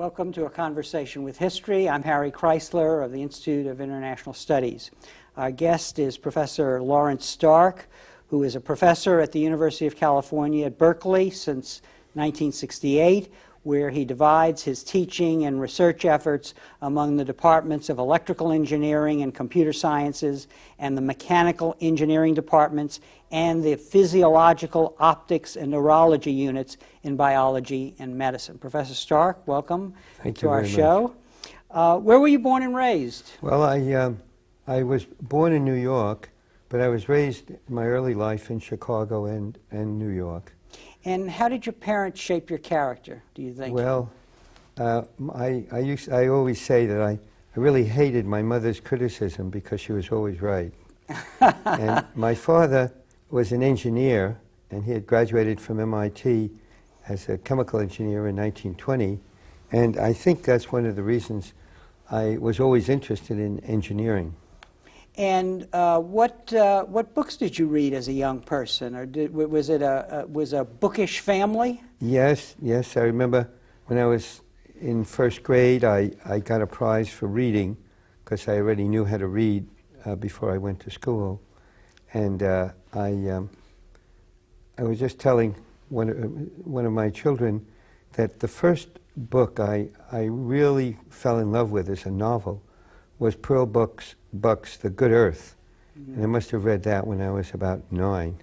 Welcome to A Conversation with History. I'm Harry Kreisler of the Institute of International Studies. Our guest is Professor Lawrence Stark, who is a professor at the University of California at Berkeley since 1968, where he divides his teaching and research efforts among the departments of electrical engineering and computer sciences and the mechanical engineering departments and the physiological, optics, and neurology units in biology and medicine. Professor Stark, welcome to our show. Where were you born and raised? Well, I was born in New York, but I was raised in my early life in Chicago and New York. And how did your parents shape your character, do you think? Well, I always say that I really hated my mother's criticism because she was always right. And my father was an engineer, and he had graduated from MIT as a chemical engineer in 1920. And I think that's one of the reasons I was always interested in engineering. And what books did you read as a young person, or was it a bookish family? Yes. I remember when I was in first grade, I got a prize for reading because I already knew how to read before I went to school, and I was just telling one of my children that the first book I really fell in love with as a novel was Pearl Buck's The Good Earth. Mm-hmm. And I must have read that when I was about 9.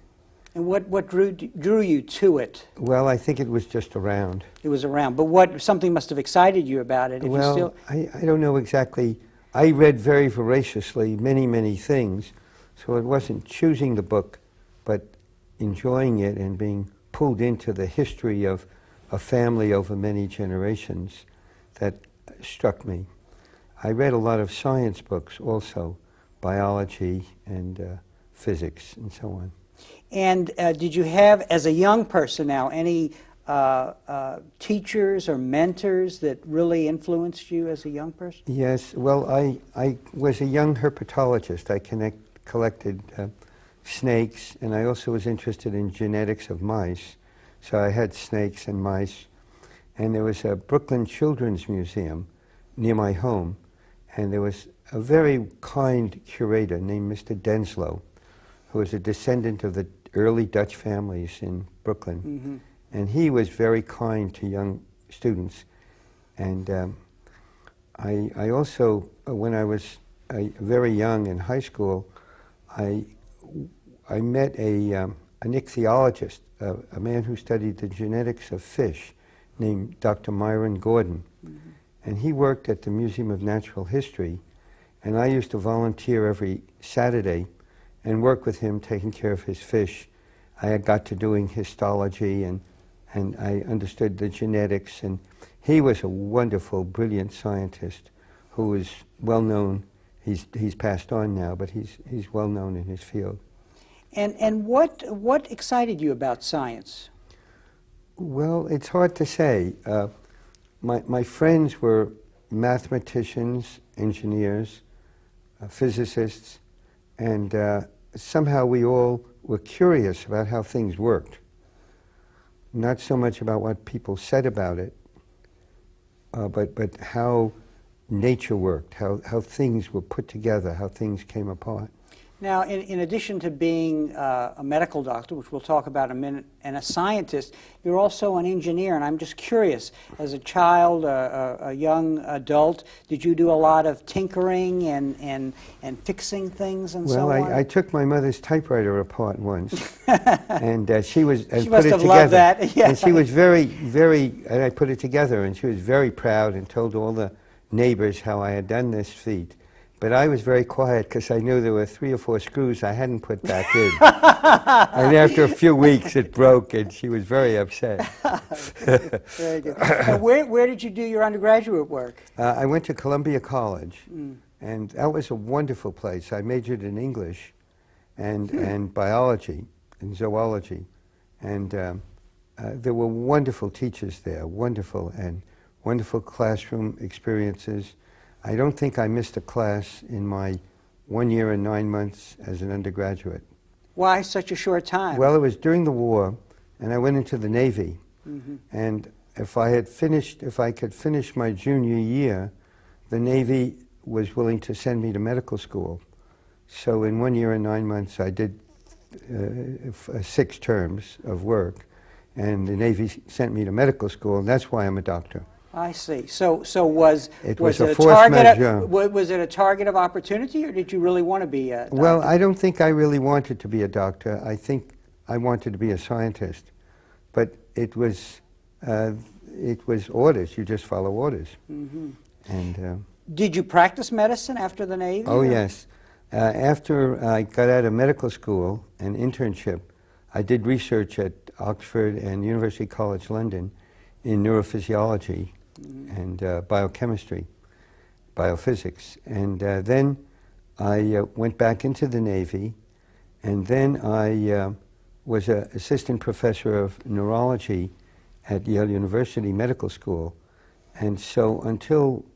And what drew you to it? Well, I think it was just around. It was around. But something must have excited you about it. Well, I don't know exactly. I read very voraciously many things, so it wasn't choosing the book, but enjoying it and being pulled into the history of a family over many generations that struck me. I read a lot of science books also, biology and physics and so on. And did you have, as a young person now, any teachers or mentors that really influenced you as a young person? Yes, well, I was a young herpetologist. I collected snakes, and I also was interested in genetics of mice. So I had snakes and mice. And there was a Brooklyn Children's Museum near my home, and there was a very kind curator named Mr. Denslow, who was a descendant of the early Dutch families in Brooklyn. Mm-hmm. And he was very kind to young students. And I also, when I was very young in high school, I met an ichthyologist, a man who studied the genetics of fish, named Dr. Myron Gordon. Mm-hmm. And he worked at the Museum of Natural History, and I used to volunteer every Saturday and work with him taking care of his fish. I got to doing histology, and I understood the genetics, and he was a wonderful, brilliant scientist who was well known. He's passed on now, but he's well known in his field. And what excited you about science? Well, it's hard to say. My friends were mathematicians, engineers, physicists, and somehow we all were curious about how things worked. Not so much about what people said about it, but how nature worked, how things were put together, how things came apart. Now, in addition to being a medical doctor, which we'll talk about in a minute, and a scientist, you're also an engineer, and I'm just curious, as a child, a young adult, did you do a lot of tinkering and fixing things and so on? Well, I took my mother's typewriter apart once, and she must put it have together. Loved that. Yeah. And she was and I put it together, and she was very proud and told all the neighbors how I had done this feat. But I was very quiet because I knew there were 3 or 4 screws I hadn't put back in. And after a few weeks, it broke, and she was very upset. Very good. Now, where did you do your undergraduate work? I went to Columbia College, and that was a wonderful place. I majored in English and biology and zoology. And there were wonderful teachers there, wonderful classroom experiences. I don't think I missed a class in my 1 year and 9 months as an undergraduate. Why such a short time? Well, it was during the war, and I went into the Navy. Mm-hmm. And if I could finish my junior year, the Navy was willing to send me to medical school. So in 1 year and 9 months, I did 6 terms of work, and the Navy sent me to medical school, and that's why I'm a doctor. I see. So was It it was a a force target? majeure. Was it a target of opportunity, or did you really want to be a doctor? Well, I don't think I really wanted to be a doctor. I think I wanted to be a scientist, but it was orders. You just follow orders. Mm-hmm. And did you practice medicine after the Navy? oh or? yes, after I got out of medical school, an internship, I did research at Oxford and University College London in neurophysiology and biochemistry, biophysics. And then I went back into the Navy, and then I was an assistant professor of neurology at Yale University Medical School. And so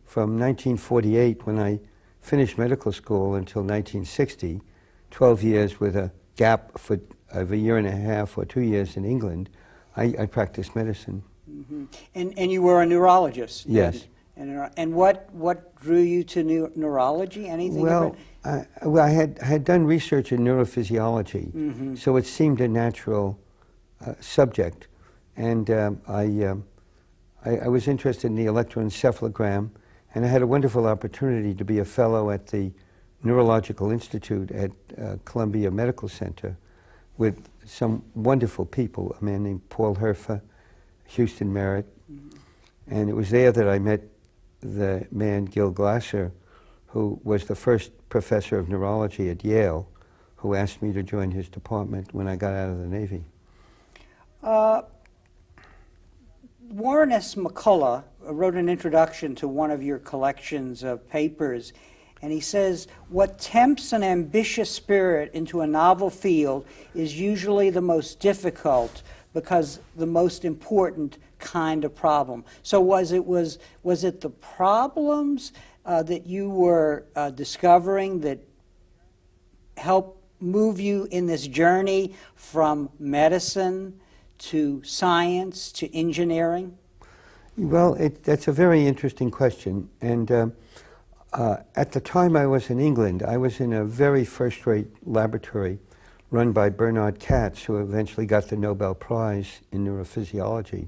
from 1948, when I finished medical school, until 1960, 12 years with a gap of 1.5 years or 2 years in England, I practiced medicine. Mm-hmm. And you were a neurologist? Yes. And what drew you to neurology? Anything? Well, I had done research in neurophysiology, mm-hmm. so it seemed a natural subject. And I was interested in the electroencephalogram, and I had a wonderful opportunity to be a fellow at the Neurological Institute at Columbia Medical Center with some wonderful people, a man named Paul Herfer, Houston Merritt, and it was there that I met the man Gil Glasser, who was the first professor of neurology at Yale, who asked me to join his department when I got out of the Navy. Warren S. McCullough wrote an introduction to one of your collections of papers, and he says, what tempts an ambitious spirit into a novel field is usually the most difficult, because the most important kind of problem. So was it the problems that you were discovering that helped move you in this journey from medicine to science to engineering? Well, that's a very interesting question. And at the time I was in England, I was in a very first-rate laboratory run by Bernard Katz, who eventually got the Nobel Prize in neurophysiology.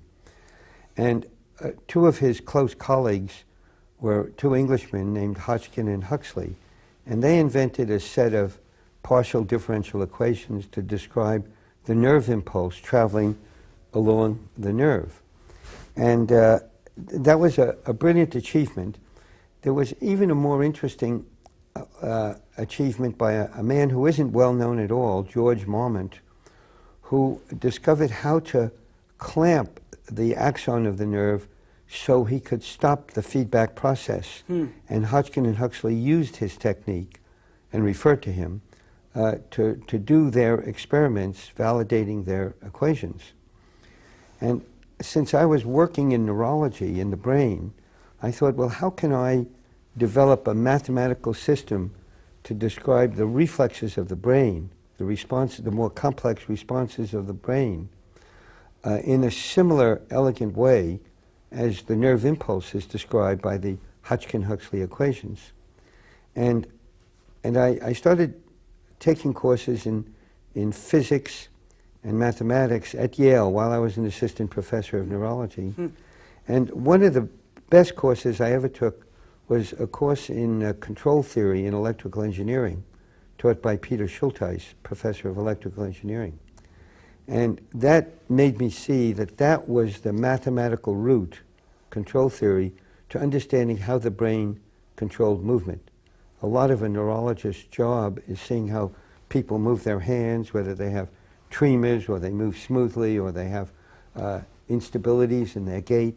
And 2 of his close colleagues were 2 Englishmen named Hodgkin and Huxley, and they invented a set of partial differential equations to describe the nerve impulse traveling along the nerve. And that was a brilliant achievement. There was even a more interesting achievement by a man who isn't well known at all, George Marmont, who discovered how to clamp the axon of the nerve so he could stop the feedback process. And Hodgkin and Huxley used his technique and referred to him to do their experiments validating their equations. And since I was working in neurology in the brain, I thought, well, how can I develop a mathematical system to describe the reflexes of the brain, the more complex responses of the brain, in a similar, elegant way as the nerve impulse is described by the Hodgkin-Huxley equations. And I started taking courses in physics and mathematics at Yale while I was an assistant professor of neurology. And one of the best courses I ever took was a course in control theory in electrical engineering, taught by Peter Schultheis, professor of electrical engineering. And that made me see that that was the mathematical route, control theory, to understanding how the brain controlled movement. A lot of a neurologist's job is seeing how people move their hands, whether they have tremors or they move smoothly or they have instabilities in their gait.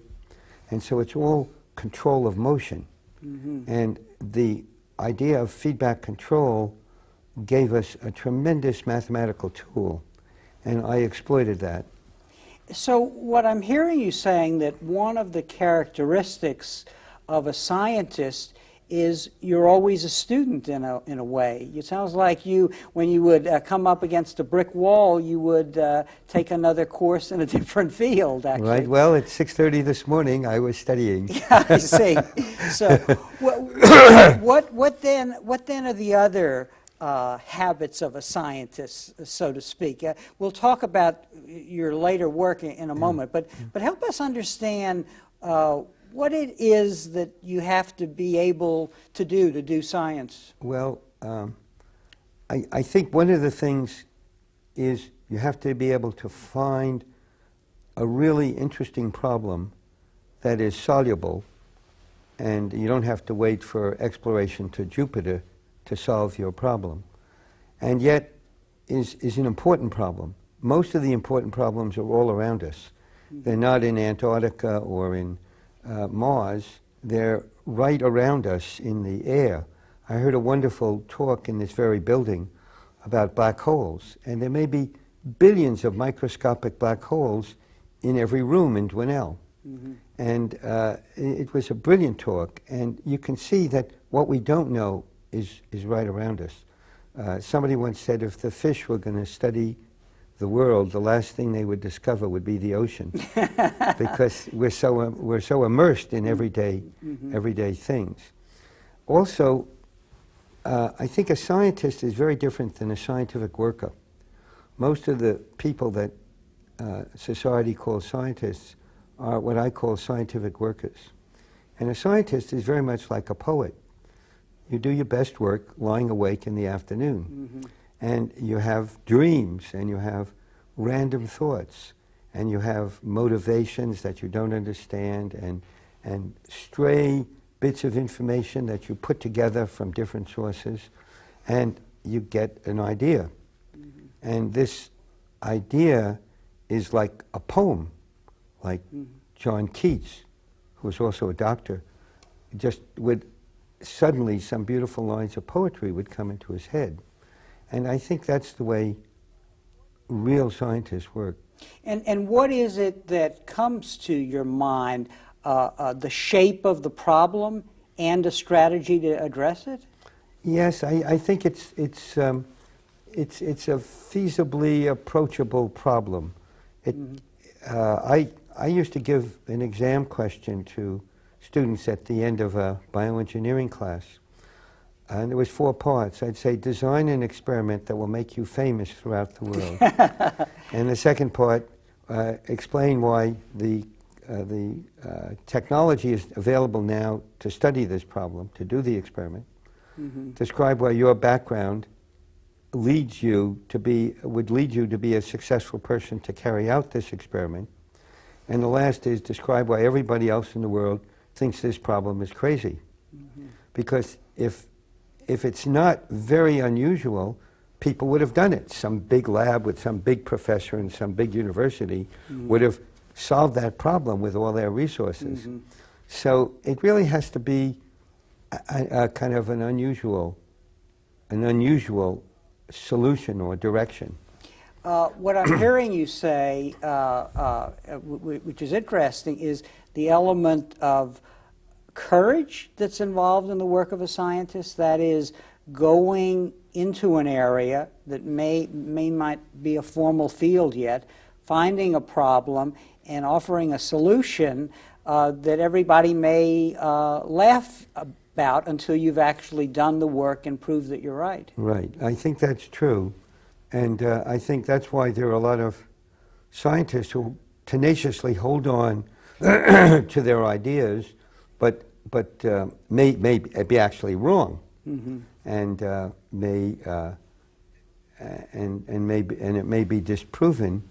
And so it's all control of motion. And the idea of feedback control gave us a tremendous mathematical tool, and I exploited that. So what I'm hearing you saying, that one of the characteristics of a scientist is you're always a student in a way. It sounds like when you would come up against a brick wall, you would take another course in a different field, actually. Right. Well, at 6:30 this morning, I was studying. I see. So what then are the other habits of a scientist, so to speak? We'll talk about your later work in a moment, but help us understand what it is that you have to be able to do science. Well, I think one of the things is you have to be able to find a really interesting problem that is soluble, and you don't have to wait for exploration to Jupiter to solve your problem, and yet is an important problem. Most of the important problems are all around us. They're not in Antarctica or in Mars. They're right around us in the air. I heard a wonderful talk in this very building about black holes, and there may be billions of microscopic black holes in every room in Dwinelle. And it was a brilliant talk, and you can see that what we don't know is right around us. Somebody once said if the fish were going to study the world, the last thing they would discover would be the ocean, because we're so immersed in everyday things. Also, I think a scientist is very different than a scientific worker. Most of the people that society calls scientists are what I call scientific workers. And a scientist is very much like a poet. You do your best work lying awake in the afternoon. And you have dreams, and you have random thoughts, and you have motivations that you don't understand, and stray bits of information that you put together from different sources, and you get an idea. And this idea is like a poem, like John Keats, who was also a doctor, just would suddenly some beautiful lines of poetry would come into his head. And I think that's the way real scientists work. And what is it that comes to your mind, the shape of the problem and a strategy to address it? Yes, I think it's a feasibly approachable problem. I used to give an exam question to students at the end of a bioengineering class. And there was 4 parts. I'd say, design an experiment that will make you famous throughout the world. And the second part, explain why the technology is available now to study this problem, to do the experiment. Describe why your background would lead you to be a successful person to carry out this experiment. And the last is describe why everybody else in the world thinks this problem is crazy. Because if it's not very unusual, people would have done it. Some big lab with some big professor in some big university would have solved that problem with all their resources. So it really has to be a kind of an unusual solution or direction. What I'm hearing you say, which is interesting, is the element of courage that's involved in the work of a scientist. That is, going into an area that may not be a formal field yet, finding a problem and offering a solution that everybody may laugh about until you've actually done the work and proved that you're right. Right. I think that's true. And I think that's why there are a lot of scientists who tenaciously hold on to their ideas, but may be actually wrong, and it may be disproven,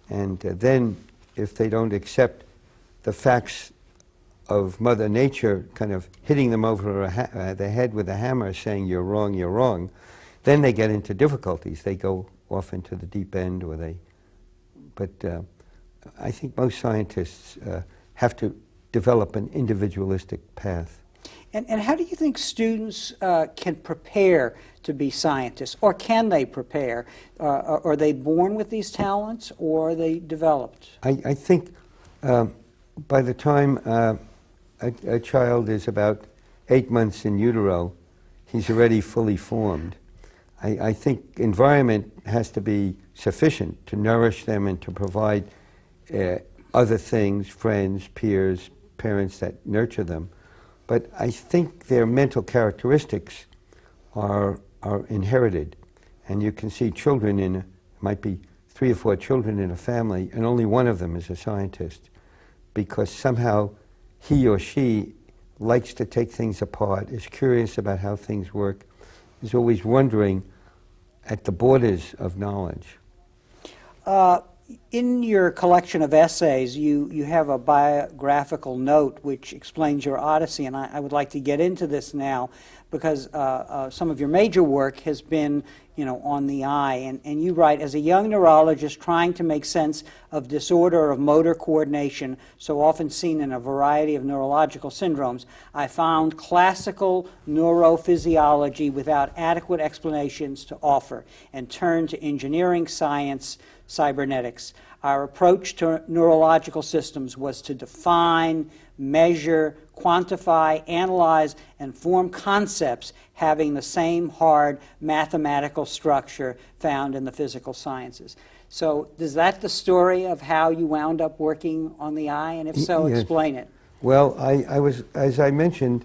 and then if they don't accept the facts of Mother Nature, kind of hitting them over the head with a hammer, saying you're wrong, then they get into difficulties. They go off into the deep end, but I think most scientists have to develop an individualistic path. And how do you think students can prepare to be scientists, or can they prepare? Are they born with these talents, or are they developed? I think by the time a child is about 8 months in utero, he's already fully formed. I think environment has to be sufficient to nourish them and to provide other things, friends, peers, parents that nurture them. But I think their mental characteristics are inherited. And you can see children might be 3 or 4 children in a family, and only one of them is a scientist, because somehow he or she likes to take things apart, is curious about how things work, is always wondering at the borders of knowledge. In your collection of essays, you have a biographical note which explains your odyssey, and I would like to get into this now, because some of your major work has been, on the eye. And you write, as a young neurologist trying to make sense of disorder of motor coordination, so often seen in a variety of neurological syndromes, I found classical neurophysiology without adequate explanations to offer, and turned to engineering science, cybernetics. Our approach to neurological systems was to define, measure, quantify, analyze, and form concepts having the same hard mathematical structure found in the physical sciences. So is that the story of how you wound up working on the eye? And if so, yes. Explain it. Well, I was, as I mentioned,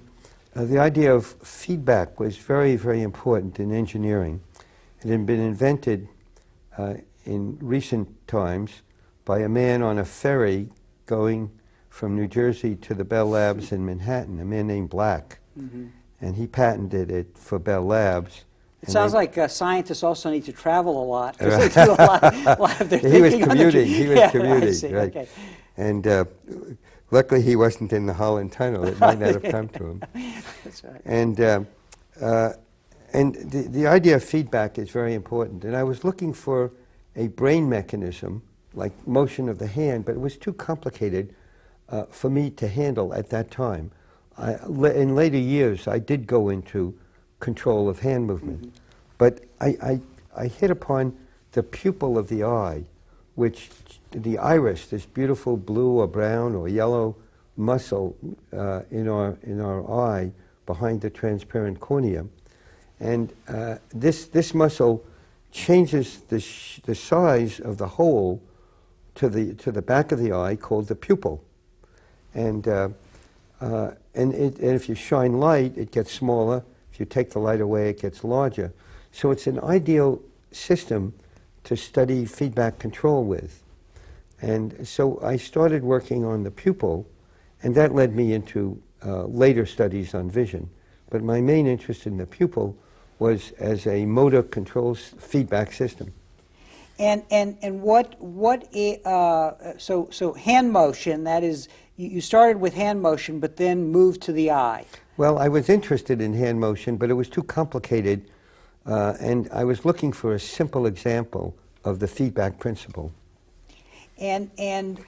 the idea of feedback was very, very important in engineering. It had been invented in recent times by a man on a ferry going from New Jersey to the Bell Labs in Manhattan, a man named Black. Mm-hmm. And he patented it for Bell Labs. It sounds like scientists also need to travel a lot, because they do a lot of their thinking. He was commuting, commuting, right. Okay. And luckily he wasn't in the Holland Tunnel. It might not have come to him. That's right. And the idea of feedback is very important. And I was looking for a brain mechanism, like motion of the hand, but it was too complicated for me to handle at that time. In later years, I did go into control of hand movement, mm-hmm. But I hit upon the pupil of the eye, which the iris, this beautiful blue or brown or yellow muscle in our eye behind the transparent cornea, and this muscle changes the size of the hole to the back of the eye, called the pupil. And if you shine light, it gets smaller. If you take the light away, it gets larger. So it's an ideal system to study feedback control with. And so I started working on the pupil, and that led me into later studies on vision. But my main interest in the pupil was as a motor control feedback system. And so hand motion, that is, you started with hand motion, but then moved to the eye. Well, I was interested in hand motion, but it was too complicated, and I was looking for a simple example of the feedback principle. And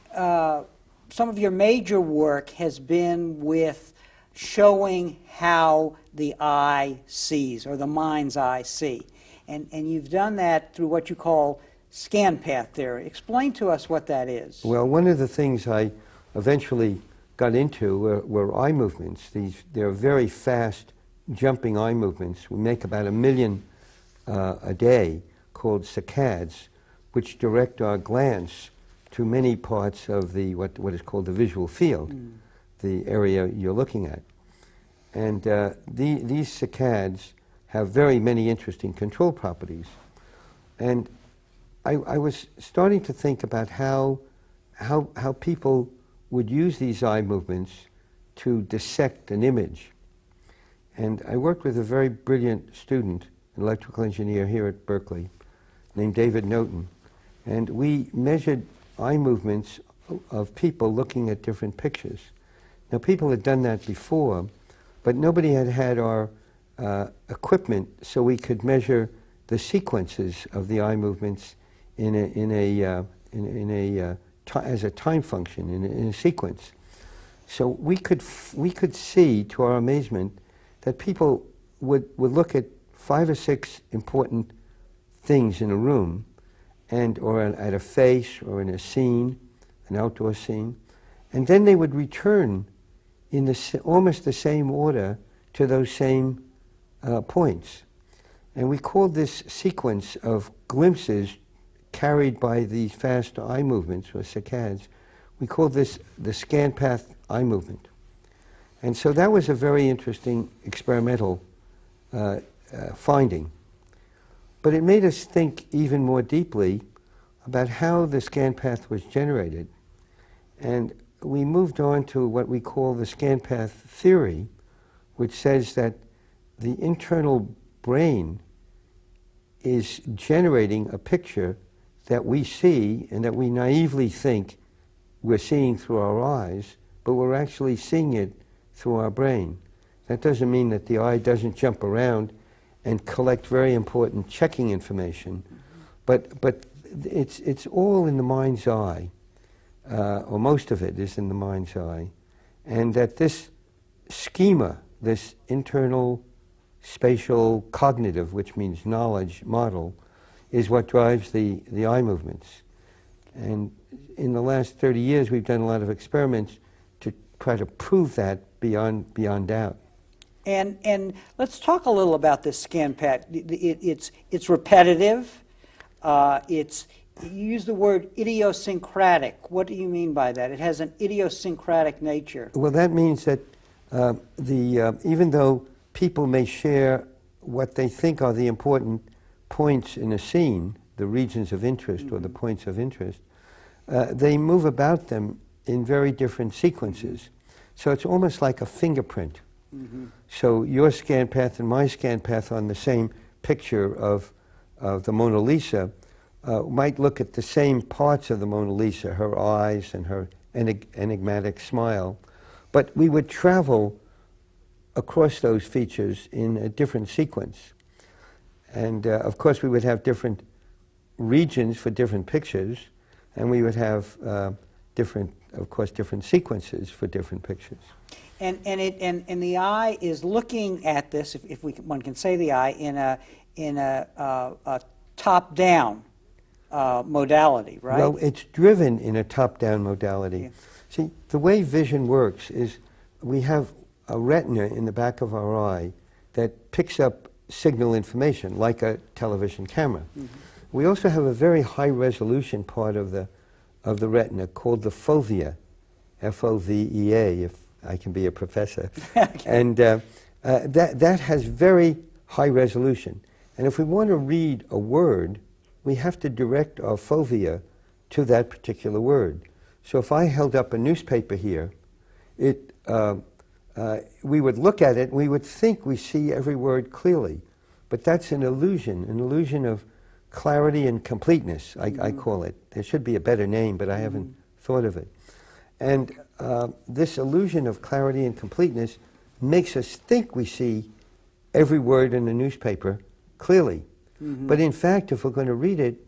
some of your major work has been with showing how the eye sees, or the mind's eye see. And you've done that through what you call scan path theory. Explain to us what that is. Well, one of the things I eventually got into were eye movements. They're very fast jumping eye movements. We make about 1 million a day, called saccades, which direct our glance to many parts of the what is called the visual field, the area you're looking at. And these saccades have very many interesting control properties. And I was starting to think about how people would use these eye movements to dissect an image. And I worked with a very brilliant student, an electrical engineer here at Berkeley, named David Noten. And we measured eye movements of people looking at different pictures. Now, people had done that before, but nobody had our equipment so we could measure the sequences of the eye movements as a time function, in a sequence. So we could see, to our amazement, that people would look at 5 or 6 important things in a room, or at a face, or in a scene, an outdoor scene, and then they would return in almost the same order to those same points. And we call this sequence of glimpses carried by these fast eye movements, or saccades, we call this the scan path eye movement. And so that was a very interesting experimental finding. But it made us think even more deeply about how the scan path was generated. And we moved on to what we call the scan path theory, which says that the internal brain is generating a picture that we see and that we naively think we're seeing through our eyes, but we're actually seeing it through our brain. That doesn't mean that the eye doesn't jump around and collect very important checking information, but it's all in the mind's eye, or most of it is in the mind's eye, and that this schema, this internal spatial cognitive, which means knowledge model, is what drives the eye movements. And in the last 30 years, we've done a lot of experiments to try to prove that beyond doubt. And let's talk a little about this scan path. It's repetitive. You use the word idiosyncratic. What do you mean by that? It has an idiosyncratic nature. Well, that means that even though people may share what they think are the important points in a scene, the regions of interest or the points of interest, they move about them in very different sequences. So it's almost like a fingerprint. So your scan path and my scan path on the same picture of the Mona Lisa might look at the same parts of the Mona Lisa, her eyes and her enigmatic smile, but we would travel across those features in a different sequence. And of course we would have different regions for different pictures, and we would have different sequences for different pictures. And the eye is looking at this, if one can say the eye, in a top-down modality, right? Well, it's driven in a top-down modality. Yeah. See, the way vision works is we have a retina in the back of our eye that picks up signal information, like a television camera. We also have a very high-resolution part of the retina called the fovea, F-O-V-E-A, if I can be a professor. And that has very high resolution. And if we want to read a word, we have to direct our fovea to that particular word. So if I held up a newspaper here, we would look at it, we would think we see every word clearly. But that's an illusion of clarity and completeness, I call it. There should be a better name, but I haven't thought of it. And this illusion of clarity and completeness makes us think we see every word in the newspaper clearly. But in fact, if we're going to read it,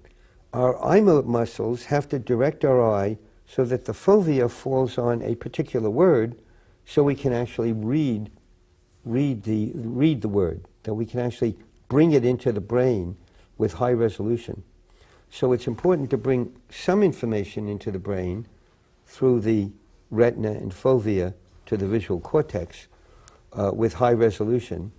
our eye muscles have to direct our eye so that the fovea falls on a particular word, so we can actually read the word, that we can actually bring it into the brain with high resolution. So it's important to bring some information into the brain through the retina and fovea to the visual cortex with high resolution.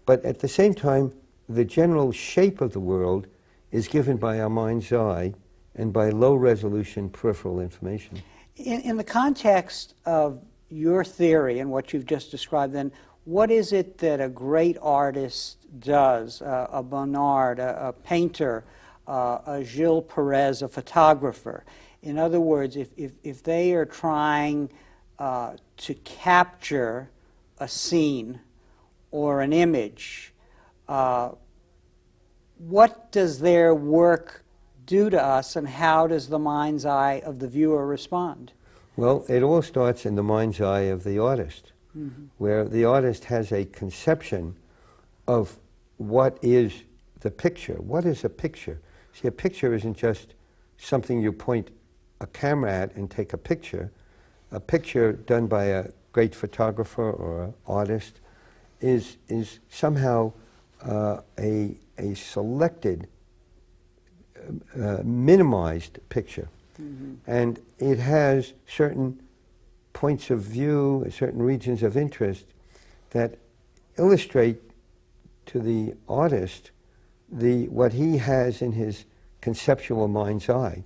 But at the same time, the general shape of the world is given by our mind's eye and by low resolution peripheral information. In the context of your theory and what you've just described, then, what is it that a great artist does, a Bonnard, a painter, a Gilles Perez, a photographer? In other words, if they are trying to capture a scene or an image, what does their work do to us, and how does the mind's eye of the viewer respond? Well, it all starts in the mind's eye of the artist, where the artist has a conception of what is the picture. What is a picture? See, a picture isn't just something you point a camera at and take a picture. A picture done by a great photographer or an artist is somehow a selected, minimized picture. And it has certain points of view, certain regions of interest that illustrate to the artist what he has in his conceptual mind's eye.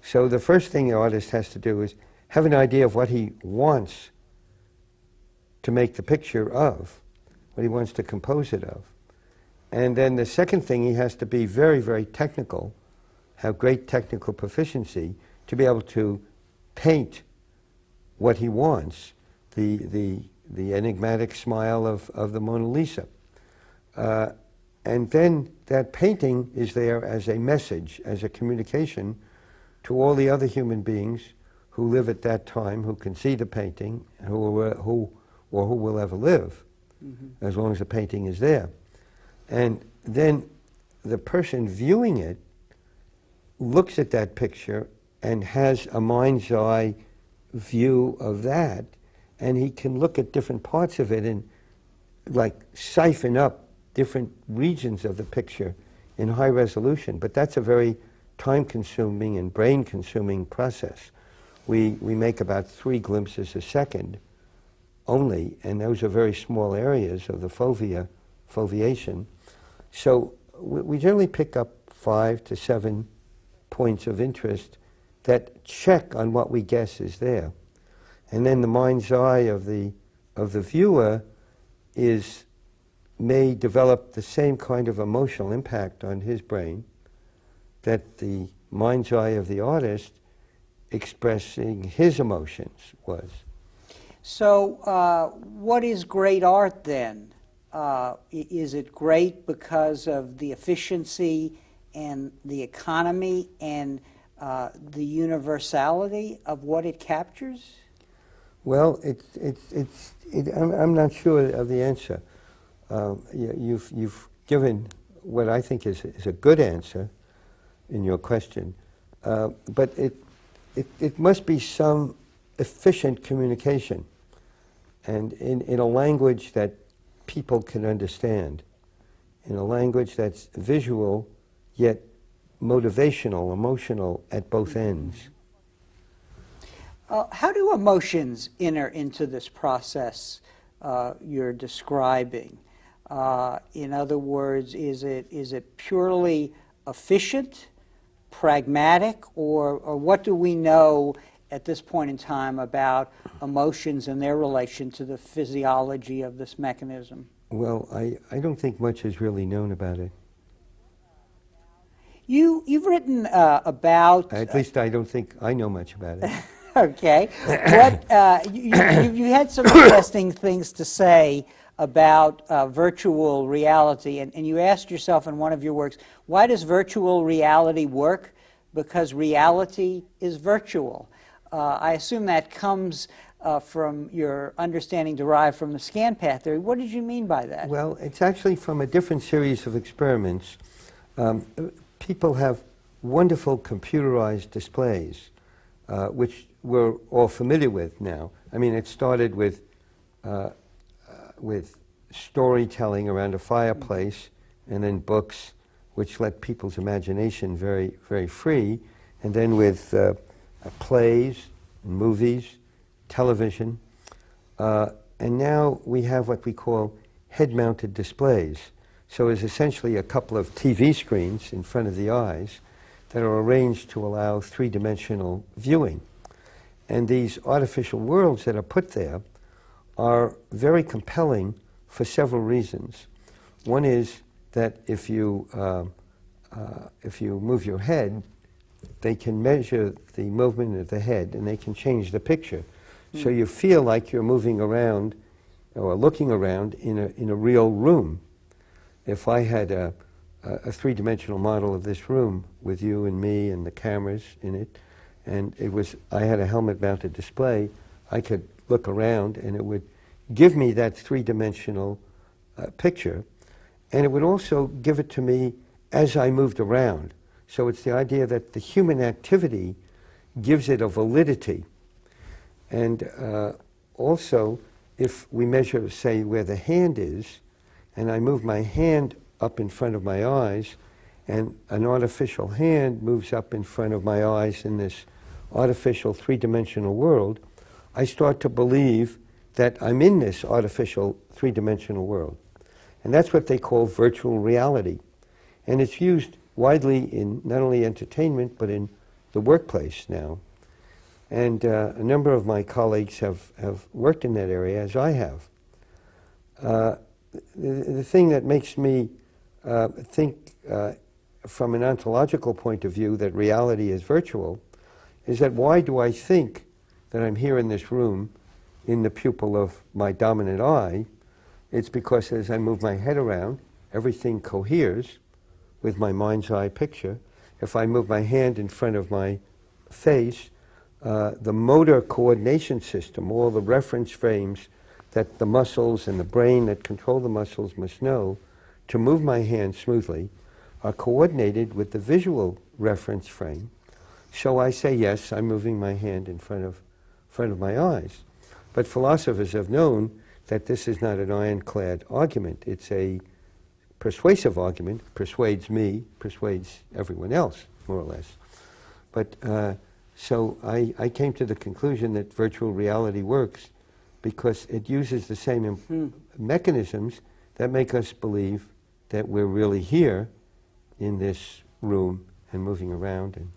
So the first thing the artist has to do is have an idea of what he wants to make the picture of, what he wants to compose it of. And then the second thing, he has to be very, very technical, have great technical proficiency to be able to paint what he wants, the enigmatic smile of the Mona Lisa. And then that painting is there as a message, as a communication to all the other human beings who live at that time, who can see the painting, who will ever live, as long as the painting is there. And then the person viewing it looks at that picture and has a mind's eye view of that, and he can look at different parts of it and like siphon up different regions of the picture in high resolution. But that's a very time-consuming and brain-consuming process. We make about 3 glimpses a second only, and those are very small areas of the foveation. So we generally pick up 5 to 7 points of interest that check on what we guess is there. And then the mind's eye of the viewer may develop the same kind of emotional impact on his brain that the mind's eye of the artist expressing his emotions was. So what is great art then? Is it great because of the efficiency and the economy and the universality of what it captures? Well, I'm not sure of the answer. You've given what I think is a good answer in your question, but it must be some efficient communication, and in a language that people can understand, in a language that's visual yet motivational, emotional at both ends. How do emotions enter into this process you're describing? In other words, is it purely efficient, pragmatic, or what do we know at this point in time about emotions and their relation to the physiology of this mechanism? Well, I don't think much is really known about it. You've written about... At least I don't think I know much about it. Okay. You had some interesting things to say about virtual reality, and you asked yourself in one of your works, why does virtual reality work? Because reality is virtual. I assume that comes from your understanding derived from the scan path theory. What did you mean by that? Well, it's actually from a different series of experiments. People have wonderful computerized displays, which we're all familiar with now. I mean, it started with storytelling around a fireplace, and then books, which let people's imagination very, very free, and then with plays, movies, television, and now we have what we call head-mounted displays. So it's essentially a couple of TV screens in front of the eyes that are arranged to allow three-dimensional viewing. And these artificial worlds that are put there are very compelling for several reasons. One is that if you move your head, they can measure the movement of the head and they can change the picture. So you feel like you're moving around or looking around in a real room. If I had a three-dimensional model of this room with you and me and the cameras in it, and I had a helmet-mounted display, I could look around and it would give me that three-dimensional picture, and it would also give it to me as I moved around. So it's the idea that the human activity gives it a validity. And also, if we measure, say, where the hand is, and I move my hand up in front of my eyes, and an artificial hand moves up in front of my eyes in this artificial three-dimensional world, I start to believe that I'm in this artificial three-dimensional world. And that's what they call virtual reality. And it's used widely in not only entertainment, but in the workplace now. And a number of my colleagues have worked in that area, as I have. The thing that makes me think from an ontological point of view that reality is virtual is that why do I think that I'm here in this room in the pupil of my dominant eye? It's because as I move my head around, everything coheres with my mind's eye picture. If I move my hand in front of my face, the motor coordination system, all the reference frames that the muscles and the brain that control the muscles must know to move my hand smoothly, are coordinated with the visual reference frame. So I say, yes, I'm moving my hand in front of my eyes. But philosophers have known that this is not an ironclad argument. It's a persuasive argument, persuades me, persuades everyone else, more or less. But so I came to the conclusion that virtual reality works because it uses the same mechanisms that make us believe that we're really here in this room and moving around and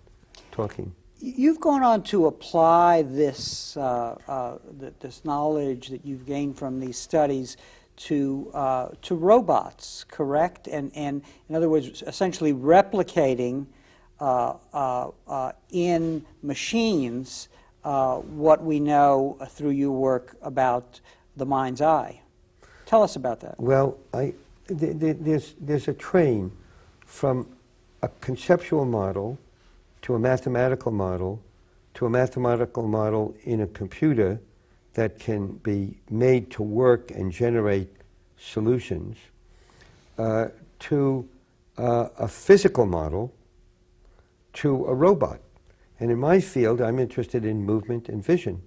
talking. You've gone on to apply this this knowledge that you've gained from these studies to robots, correct? And in other words, essentially replicating in machines what we know through your work about the mind's eye. Tell us about that. Well, there's a train from a conceptual model to a mathematical model to a mathematical model in a computer that can be made to work and generate solutions to a physical model to a robot. And in my field, I'm interested in movement and vision.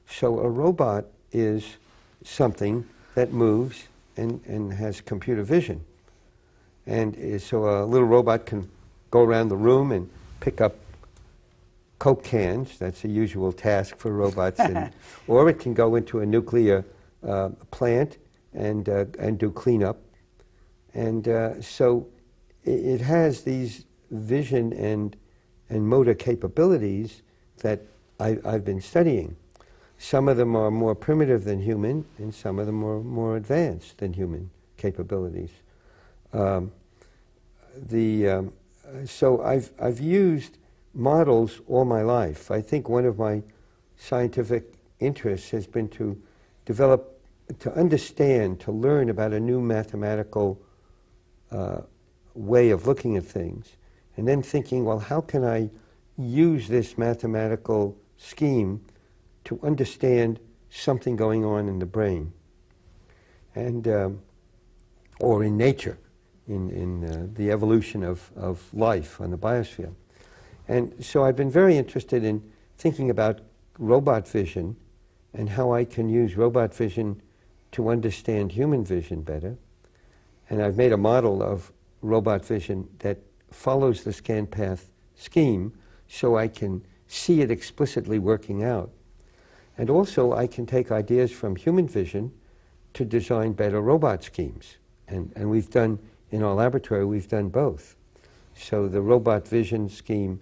So a robot is something that moves and has computer vision. And so a little robot can go around the room and pick up Coke cans. That's a usual task for robots. Or it can go into a nuclear plant and do cleanup. And so it has these vision and motor capabilities that I've been studying. Some of them are more primitive than human, and some of them are more advanced than human capabilities. So I've used models all my life. I think one of my scientific interests has been to develop, to understand, to learn about a new mathematical way of looking at things, and then thinking, well, how can I use this mathematical scheme to understand something going on in the brain, and or in nature, in the evolution of life on the biosphere. And so I've been very interested in thinking about robot vision and how I can use robot vision to understand human vision better. And I've made a model of robot vision that follows the scan path scheme so I can see it explicitly working out. And also I can take ideas from human vision to design better robot schemes. And we've done, in our laboratory, we've done both. So the robot vision scheme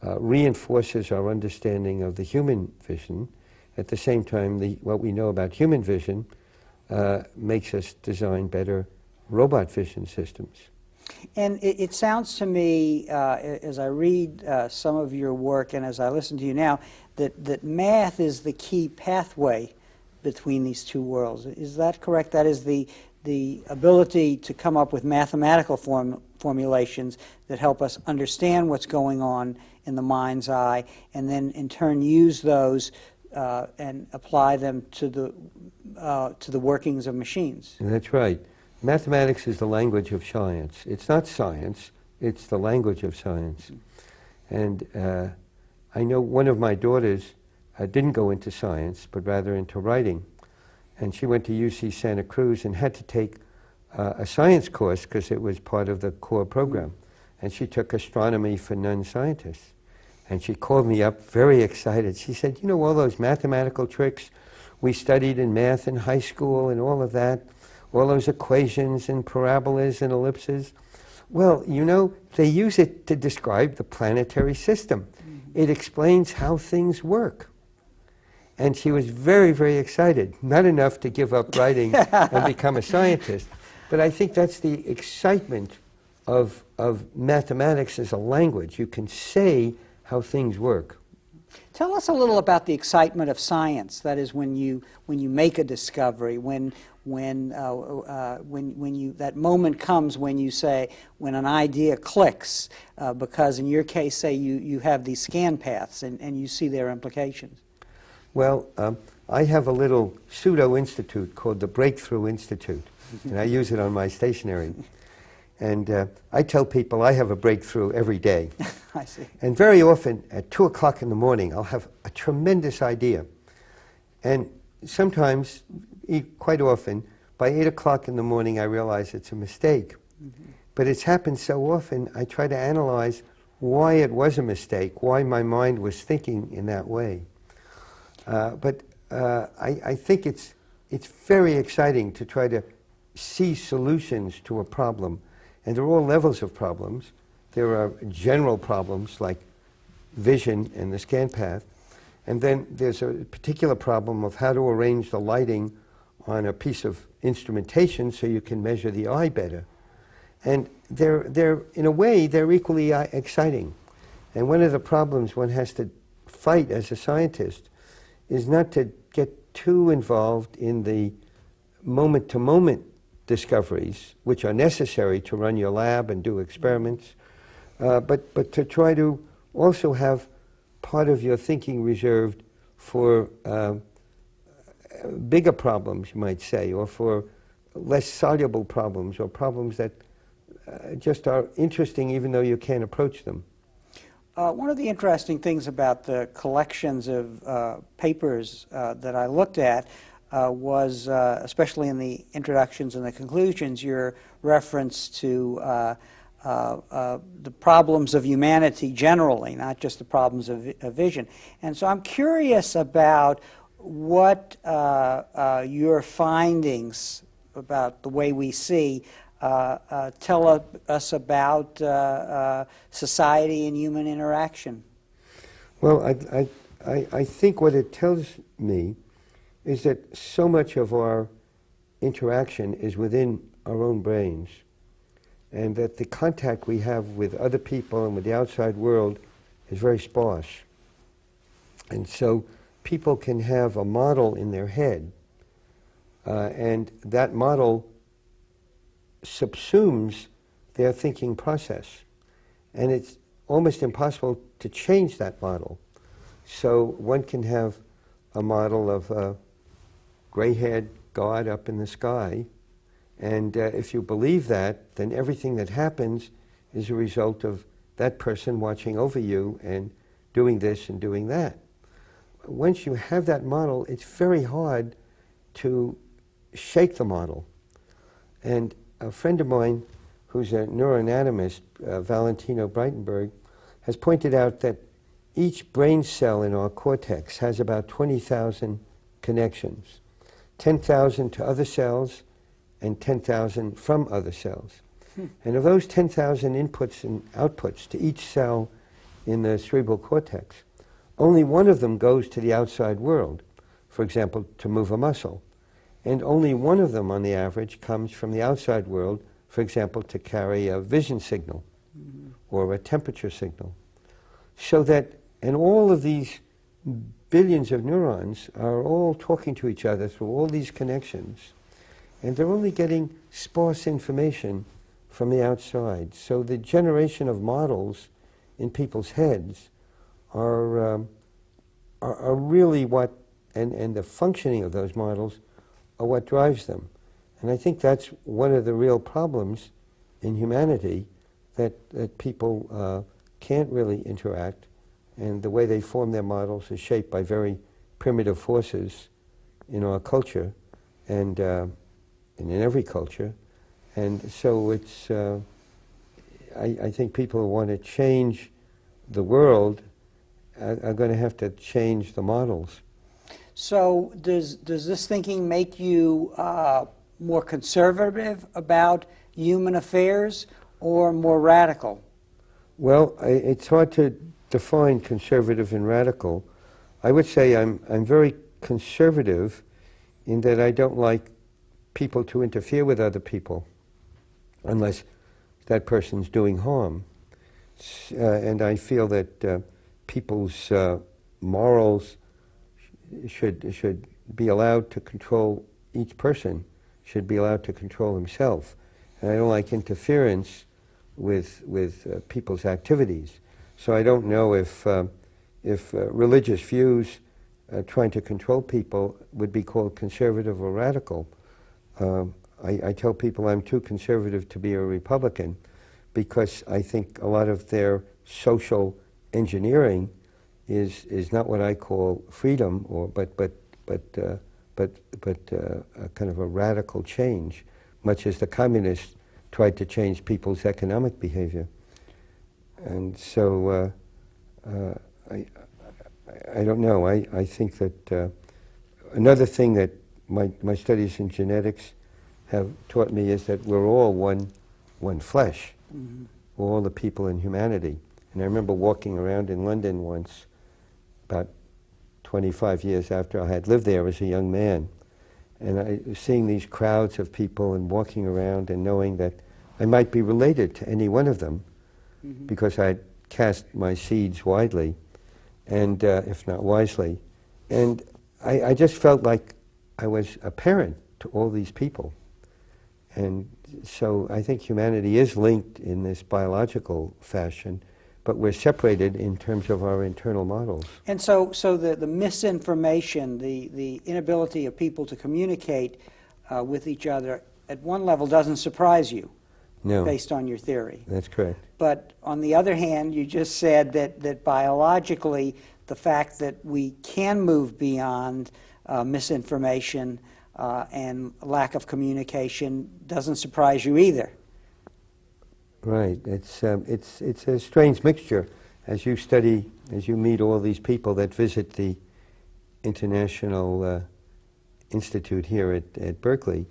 reinforces our understanding of the human vision. At the same time, what we know about human vision makes us design better robot vision systems. And it sounds to me, as I read some of your work and as I listen to you now, that math is the key pathway between these two worlds. Is that correct? That is the ability to come up with mathematical formulations that help us understand what's going on in the mind's eye, and then in turn use those and apply them to the workings of machines. That's right. Mathematics is the language of science. It's not science, it's the language of science. And I know one of my daughters didn't go into science, but rather into writing. And she went to UC Santa Cruz and had to take a science course because it was part of the core program. And she took astronomy for non-scientists. And she called me up very excited. She said, you know, all those mathematical tricks, we studied in math in high school and all of that, all those equations and parabolas and ellipses. Well, you know, they use it to describe the planetary system. It explains how things work. And she was very, very excited. Not enough to give up writing and become a scientist, but I think that's the excitement of mathematics as a language. You can say how things work. Tell us a little about the excitement of science. That is, when you make a discovery, when that moment comes when you say, when an idea clicks, because in your case, say you have these scan paths and you see their implications. Well, I have a little pseudo-institute called the Breakthrough Institute, and I use it on my stationery. And I tell people I have a breakthrough every day. I see. And very often at 2 o'clock in the morning, I'll have a tremendous idea. And sometimes, quite often, by 8 o'clock in the morning, I realize it's a mistake. But it's happened so often, I try to analyze why it was a mistake, why my mind was thinking in that way. But I think it's very exciting to try to see solutions to a problem. And there are all levels of problems. There are general problems like vision and the scan path. And then there's a particular problem of how to arrange the lighting on a piece of instrumentation so you can measure the eye better. And they're in a way, they're equally exciting. And one of the problems one has to fight as a scientist is not to get too involved in the moment-to-moment discoveries, which are necessary to run your lab and do experiments, but to try to also have part of your thinking reserved for bigger problems, you might say, or for less soluble problems, or problems that just are interesting even though you can't approach them. One of the interesting things about the collections of papers that I looked at was, especially in the introductions and the conclusions, your reference to the problems of humanity generally, not just the problems of vision. And so I'm curious about what your findings about the way we see tell us about society and human interaction. Well, I think what it tells me is that so much of our interaction is within our own brains, and that the contact we have with other people and with the outside world is very sparse. And so people can have a model in their head, and that model subsumes their thinking process. And it's almost impossible to change that model. So one can have a model of a gray-haired God up in the sky, and if you believe that, then everything that happens is a result of that person watching over you and doing this and doing that. Once you have that model, it's very hard to shake the model. And a friend of mine who's a neuroanatomist, Valentino Breitenberg, has pointed out that each brain cell in our cortex has about 20,000 connections, 10,000 to other cells and 10,000 from other cells. And of those 10,000 inputs and outputs to each cell in the cerebral cortex, only one of them goes to the outside world, for example, to move a muscle. And only one of them, on the average, comes from the outside world, for example, to carry a vision signal or a temperature signal. So that, and all of these billions of neurons are all talking to each other through all these connections, and they're only getting sparse information from the outside. So the generation of models in people's heads are really what, and the functioning of those models are what drives them. And I think that's one of the real problems in humanity, that people can't really interact, and the way they form their models is shaped by very primitive forces in our culture and in every culture. And so it's, I think people who want to change the world are going to have to change the models. So does this thinking make you more conservative about human affairs or more radical? Well, it's hard to define conservative and radical. I would say I'm very conservative in that I don't like people to interfere with other people unless that person's doing harm. And I feel that people's morals should be allowed to control, each person should be allowed to control himself. And I don't like interference with people's activities. So I don't know if religious views trying to control people would be called conservative or radical. I tell people I'm too conservative to be a Republican because I think a lot of their social engineering is not what I call freedom, but a kind of a radical change, much as the communists tried to change people's economic behavior. And so I don't know. I think that another thing that my studies in genetics have taught me is that we're all one flesh, Mm-hmm. all the people in humanity. And I remember walking around in London once, about 25 years after I had lived there as a young man, and I was seeing these crowds of people and walking around and knowing that I might be related to any one of them, mm-hmm. because I had cast my seeds widely, and if not wisely. And I just felt like I was a parent to all these people. And so I think humanity is linked in this biological fashion, but we're separated in terms of our internal models. And so the misinformation, the inability of people to communicate with each other at one level doesn't surprise you, No. Based on your theory. That's correct. But on the other hand, you just said that biologically, the fact that we can move beyond misinformation and lack of communication doesn't surprise you either. Right. It's a strange mixture. As you meet all these people that visit the International Institute here at Berkeley,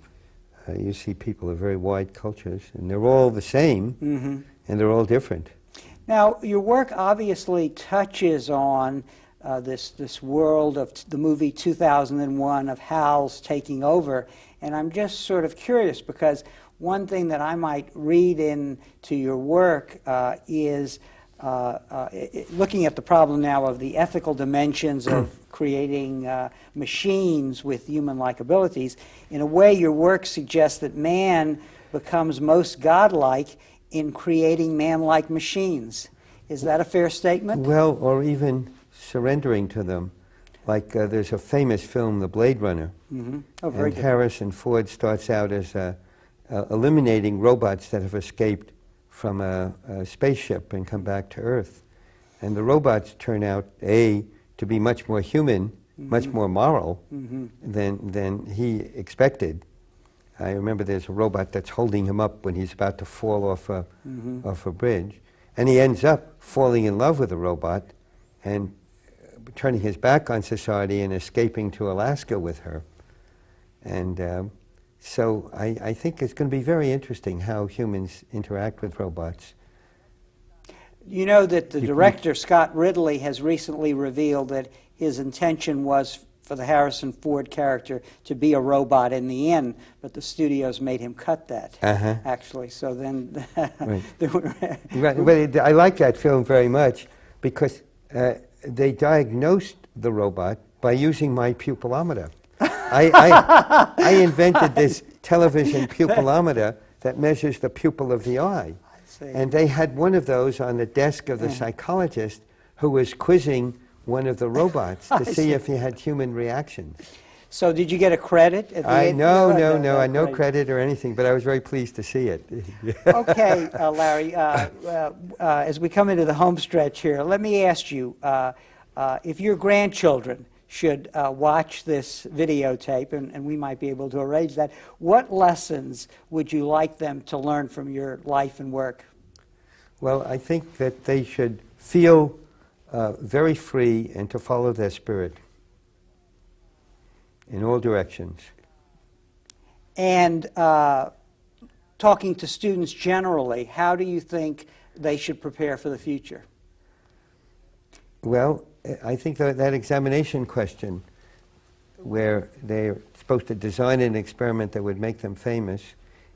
you see people of very wide cultures, and they're all the same, mm-hmm. and they're all different. Now, your work obviously touches on this world of the movie 2001 of Hal's taking over, and I'm just sort of curious because one thing that I might read into your work is looking at the problem now of the ethical dimensions of creating machines with human-like abilities. In a way, your work suggests that man becomes most godlike in creating man-like machines. Is that a fair statement? Well, or even surrendering to them. Like there's a famous film, The Blade Runner, mm-hmm. Oh, very and good. Harrison Ford starts out as eliminating robots that have escaped from a spaceship and come back to Earth. And the robots turn out, A, to be much more human, mm-hmm. much more moral mm-hmm. than he expected. I remember there's a robot that's holding him up when he's about to fall off a bridge. And he ends up falling in love with the robot and turning his back on society and escaping to Alaska with her. And so I think it's going to be very interesting how humans interact with robots. You know that the director, Scott Ridley, has recently revealed that his intention was for the Harrison Ford character to be a robot in the end, but the studios made him cut that, actually. So then... Right. But I like that film very much because they diagnosed the robot by using my Pupil Amida. I invented this television Pupil Amida that measures the pupil of the eye. And they had one of those on the desk of the psychologist who was quizzing one of the robots to see if he had human reactions. So did you get a credit at the end? No credit or anything, but I was very pleased to see it. Okay, Larry, as we come into the home stretch here, let me ask you, if your grandchildren should watch this videotape, and we might be able to arrange that, what lessons would you like them to learn from your life and work? Well, I think that they should feel very free and to follow their spirit. in all directions. And talking to students generally, how do you think they should prepare for the future? Well, I think that examination question, where they're supposed to design an experiment that would make them famous,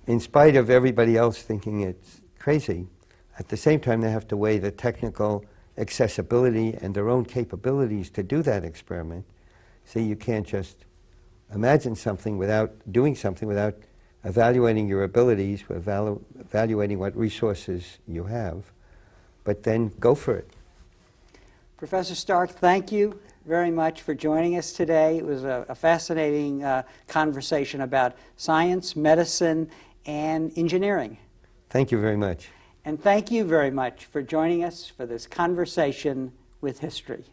in spite of everybody else thinking it's crazy, at the same time they have to weigh the technical accessibility and their own capabilities to do that experiment. So you can't just imagine something without doing something, without evaluating your abilities, evaluating what resources you have, but then go for it. Professor Stark, thank you very much for joining us today. It was a fascinating conversation about science, medicine, and engineering. Thank you very much. And thank you very much for joining us for this conversation with history.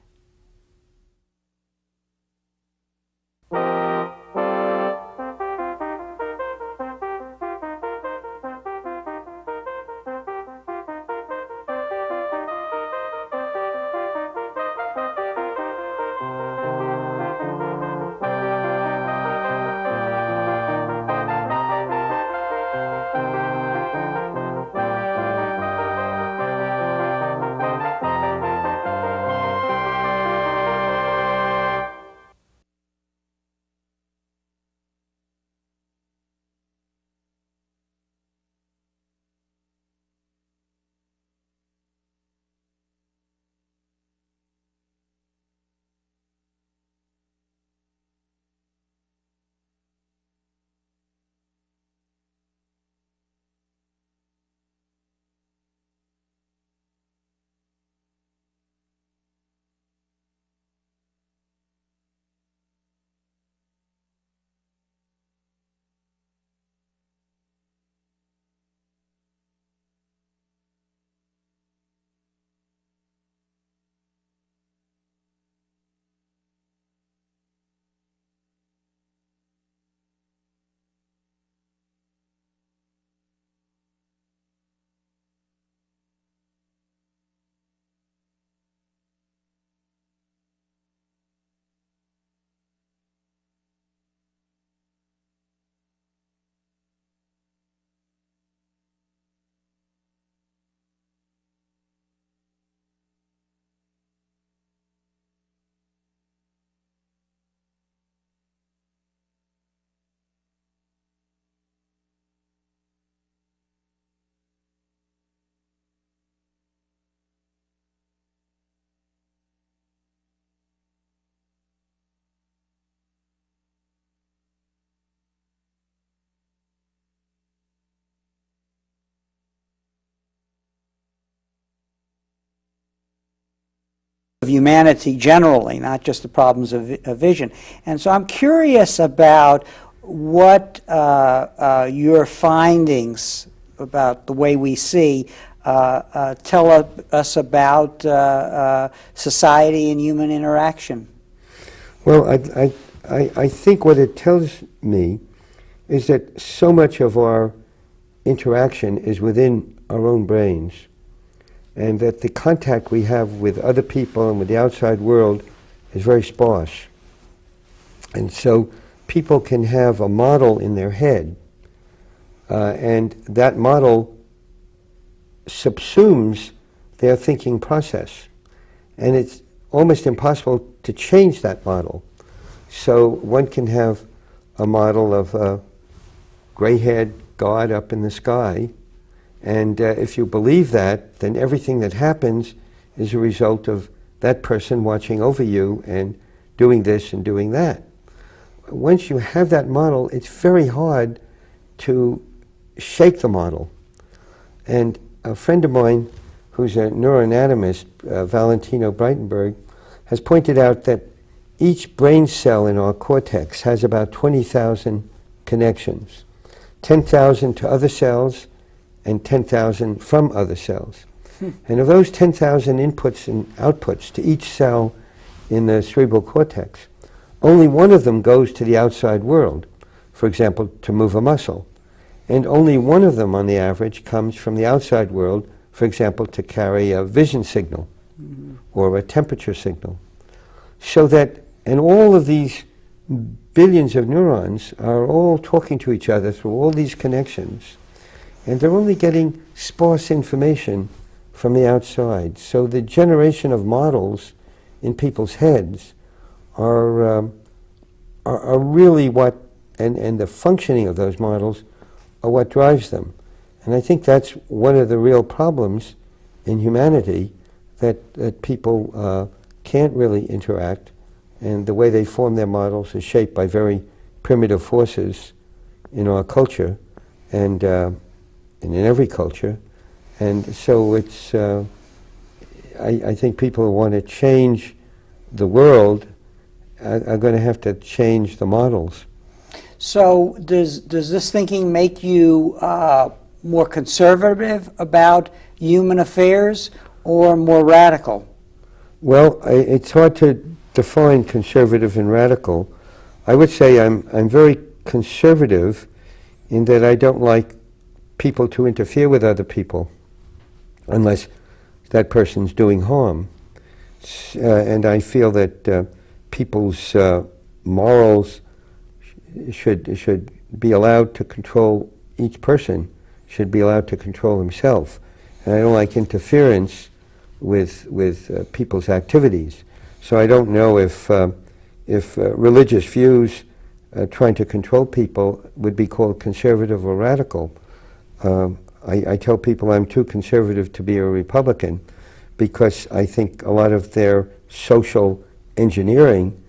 Of humanity generally, not just the problems of vision. And so I'm curious about what your findings about the way we see tell us about society and human interaction. Well, I think what it tells me is that so much of our interaction is within our own brains, and that the contact we have with other people and with the outside world is very sparse. And so people can have a model in their head, and that model subsumes their thinking process. And it's almost impossible to change that model. So one can have a model of a gray-haired God up in the sky, and if you believe that, then everything that happens is a result of that person watching over you and doing this and doing that. Once you have that model, it's very hard to shake the model. And a friend of mine who's a neuroanatomist, Valentino Breitenberg, has pointed out that each brain cell in our cortex has about 20,000 connections, 10,000 to other cells and 10,000 from other cells. And of those 10,000 inputs and outputs to each cell in the cerebral cortex, only one of them goes to the outside world, for example, to move a muscle. And only one of them, on the average, comes from the outside world, for example, to carry a vision signal or a temperature signal. So that, and all of these billions of neurons are all talking to each other through all these connections, and they're only getting sparse information from the outside. So the generation of models in people's heads are really what, and the functioning of those models are what drives them. And I think that's one of the real problems in humanity, that people can't really interact, and the way they form their models is shaped by very primitive forces in our culture and in every culture. And so it's, I think people who want to change the world are going to have to change the models. So does this thinking make you more conservative about human affairs or more radical? Well, it's hard to define conservative and radical. I would say I'm very conservative in that I don't like people to interfere with other people unless that person's doing harm. And I feel that people's morals should be allowed to control, each person should be allowed to control himself. And I don't like interference with people's activities. So I don't know if religious views trying to control people would be called conservative or radical. I tell people I'm too conservative to be a Republican, because I think a lot of their social engineering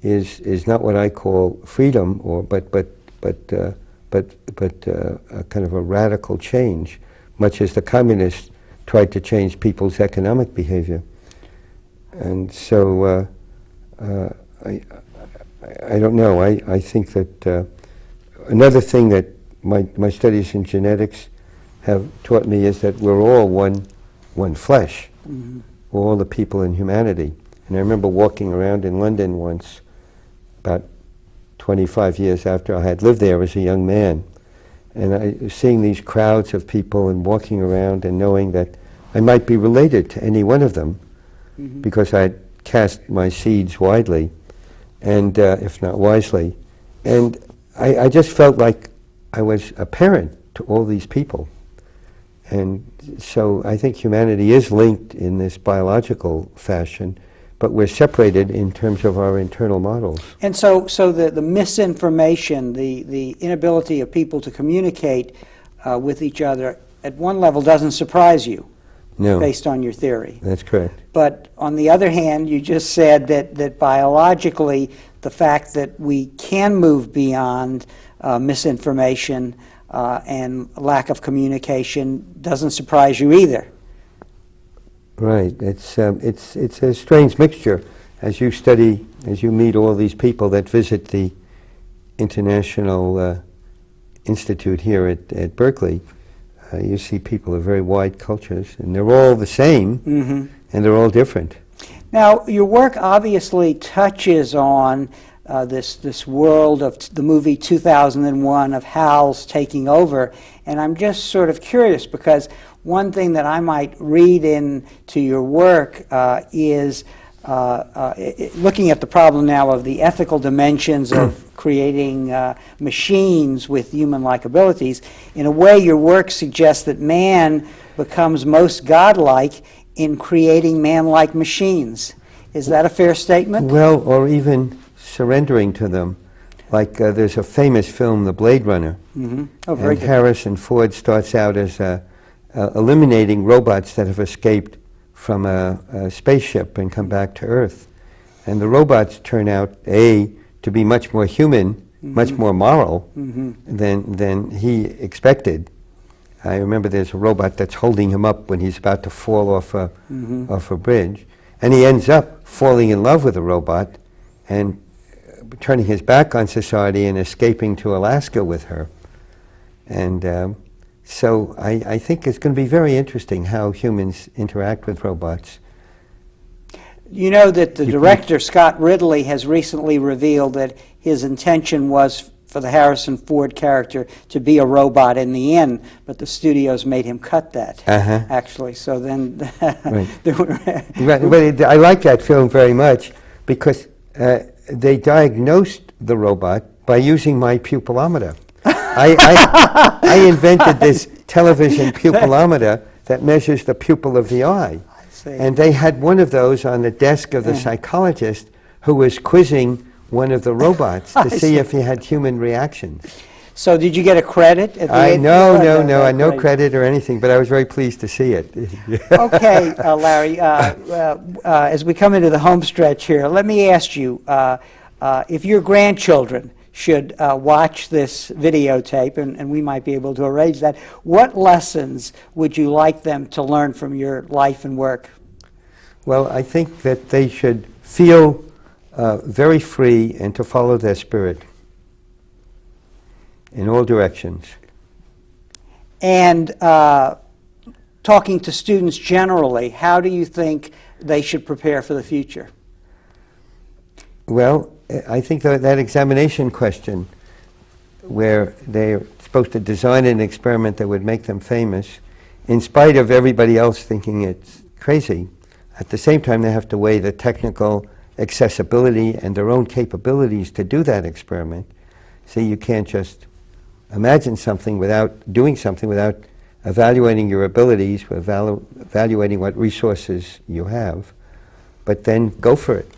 is not what I call freedom, or but a kind of a radical change, much as the communists tried to change people's economic behavior. And so I don't know. I think that another thing that my studies in genetics have taught me is that we're all one flesh, all the people in humanity. And I remember walking around in London once, about 25 years after I had lived there as a young man, and seeing these crowds of people and walking around and knowing that I might be related to any one of them, because I had cast my seeds widely, and if not wisely. And I just felt like I was a parent to all these people. And so I think humanity is linked in this biological fashion, but we're separated in terms of our internal models. And so the misinformation, the inability of people to communicate with each other at one level doesn't surprise you, No. based on your theory. That's correct. But on the other hand, you just said that biologically, the fact that we can move beyond misinformation and lack of communication doesn't surprise you either. Right. It's a strange mixture. As you meet all these people that visit the International Institute here at Berkeley, you see people of very wide cultures, and they're all the same, and they're all different. Now, your work obviously touches on this world of the movie 2001 of HAL's taking over, and I'm just sort of curious, because one thing that I might read into your work is looking at the problem now of the ethical dimensions of creating machines with human-like abilities. In a way, your work suggests that man becomes most godlike in creating man-like machines. Is that a fair statement? Well, or even surrendering to them. Like there's a famous film, The Blade Runner, Oh, very and good. Harrison Ford starts out as eliminating robots that have escaped from a spaceship and come back to Earth. And the robots turn out, A, to be much more human, much more moral than he expected. I remember there's a robot that's holding him up when he's about to fall off a bridge. And he ends up falling in love with a robot and turning his back on society and escaping to Alaska with her. And so I think it's going to be very interesting how humans interact with robots. You know that the director, Scott Ridley, has recently revealed that his intention was for the Harrison Ford character to be a robot in the end, but the studios made him cut that, actually. So then... Right. But I like that film very much because they diagnosed the robot by using my Pupil Amida. I invented this television Pupil Amida that measures the pupil of the eye. And they had one of those on the desk of the psychologist who was quizzing one of the robots to see if he had human reactions. So did you get a credit at the end? No credit or anything, but I was very pleased to see it. Okay, Larry, as we come into the home stretch here, let me ask you, if your grandchildren should watch this videotape, and we might be able to arrange that, what lessons would you like them to learn from your life and work? Well, I think that they should feel very free and to follow their spirit in all directions. And talking to students generally, how do you think they should prepare for the future? Well, I think that examination question, where they're supposed to design an experiment that would make them famous, in spite of everybody else thinking it's crazy, at the same time they have to weigh the technical accessibility and their own capabilities to do that experiment. So you can't just imagine something without doing something, without evaluating your abilities, evaluating what resources you have, but then go for it.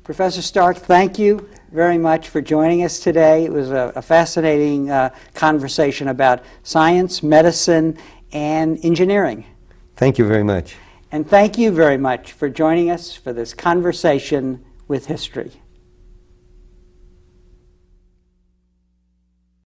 Professor Stark, thank you very much for joining us today. It was a fascinating conversation about science, medicine, and engineering. Thank you very much. And thank you very much for joining us for this conversation with history.